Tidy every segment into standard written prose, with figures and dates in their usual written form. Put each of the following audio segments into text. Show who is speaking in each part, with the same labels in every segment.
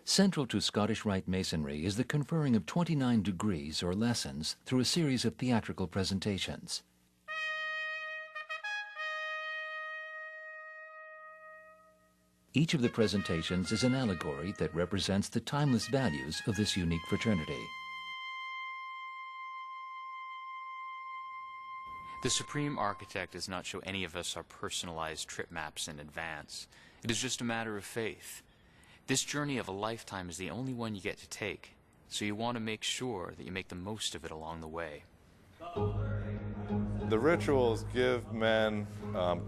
Speaker 1: Central to Scottish Rite Masonry is the conferring of 29 degrees or lessons through a series of theatrical presentations. Each of the presentations is an allegory that represents the timeless values of this unique fraternity.
Speaker 2: The Supreme Architect does not show any of us our personalized trip maps in advance. It is just a matter of faith. This journey of a lifetime is the only one you get to take, so you want to make sure that you make the most of it along the way.
Speaker 3: The rituals give men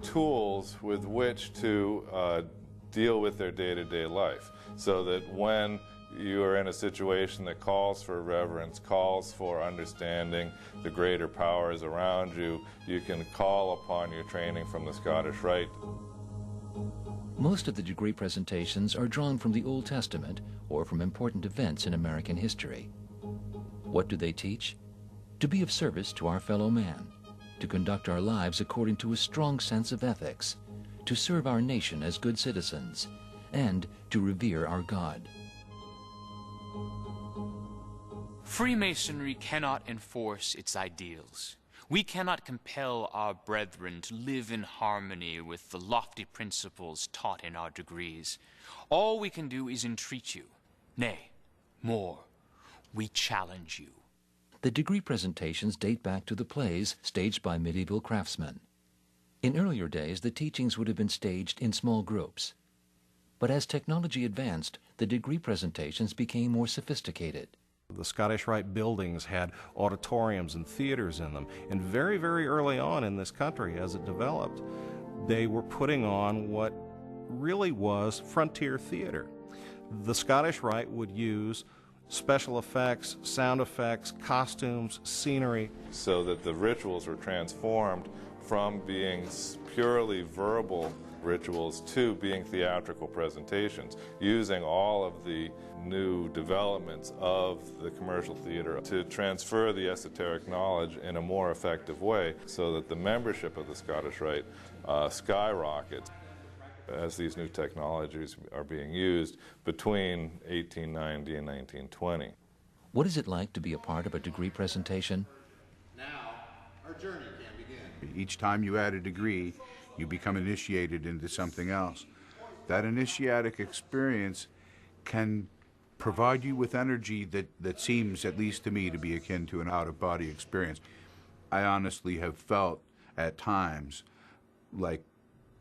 Speaker 3: tools with which to deal with their day-to-day life, so that when you are in a situation that calls for reverence, calls for understanding the greater powers around you, you can call upon your training from the Scottish Rite.
Speaker 1: Most of the degree presentations are drawn from the Old Testament or from important events in American history. What do they teach? To be of service to our fellow man, to conduct our lives according to a strong sense of ethics, to serve our nation as good citizens, and to revere our God.
Speaker 2: Freemasonry cannot enforce its ideals. We cannot compel our brethren to live in harmony with the lofty principles taught in our degrees. All we can do is entreat you. Nay, more, we challenge you.
Speaker 1: The degree presentations date back to the plays staged by medieval craftsmen. In earlier days, the teachings would have been staged in small groups. But as technology advanced, the degree presentations became more sophisticated.
Speaker 4: The Scottish Rite buildings had auditoriums and theaters in them, and very, very early on in this country, as it developed, they were putting on what really was frontier theater. The Scottish Rite would use special effects, sound effects, costumes, scenery.
Speaker 3: So that the rituals were transformed from being purely verbal rituals to being theatrical presentations, using all of the new developments of the commercial theater to transfer the esoteric knowledge in a more effective way, so that the membership of the Scottish Rite skyrockets as these new technologies are being used between 1890 and 1920.
Speaker 1: What is it like to be a part of a degree presentation?
Speaker 5: Now, our journey can begin. Each time you add a degree, you become initiated into something else. That initiatic experience can provide you with energy that seems, at least to me, to be akin to an out-of-body experience. I honestly have felt at times like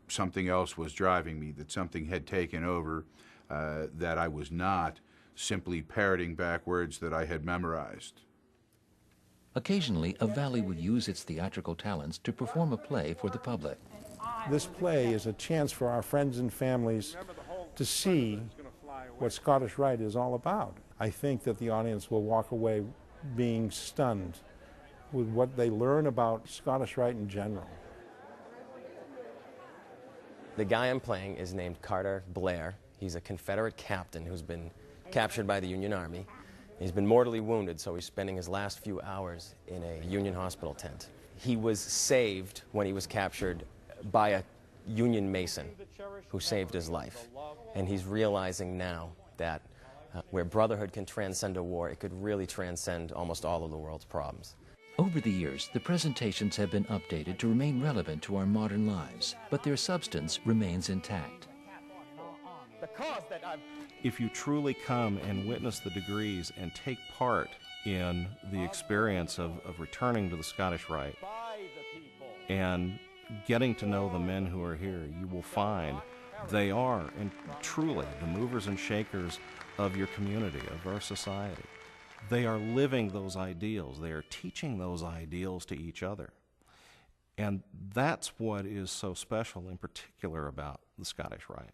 Speaker 5: something else was driving me, that something had taken over, that I was not simply parroting back words that I had memorized.
Speaker 1: Occasionally, a valley would use its theatrical talents to perform a play for the public.
Speaker 6: This play is a chance for our friends and families to see what Scottish Rite is all about. I think that the audience will walk away being stunned with what they learn about Scottish Rite in general.
Speaker 7: The guy I'm playing is named Carter Blair. He's a Confederate captain who's been captured by the Union Army. He's been mortally wounded, so he's spending his last few hours in a Union hospital tent. He was saved when he was captured by a Union Mason who saved his life. And he's realizing now that where brotherhood can transcend a war, it could really transcend almost all of the world's problems.
Speaker 1: Over the years, the presentations have been updated to remain relevant to our modern lives, but their substance remains intact.
Speaker 4: If you truly come and witness the degrees and take part in the experience of returning to the Scottish Rite and getting to know the men who are here, you will find they are, and truly, the movers and shakers of your community, of our society. They are living those ideals. They are teaching those ideals to each other. And that's what is so special in particular about the Scottish Rite.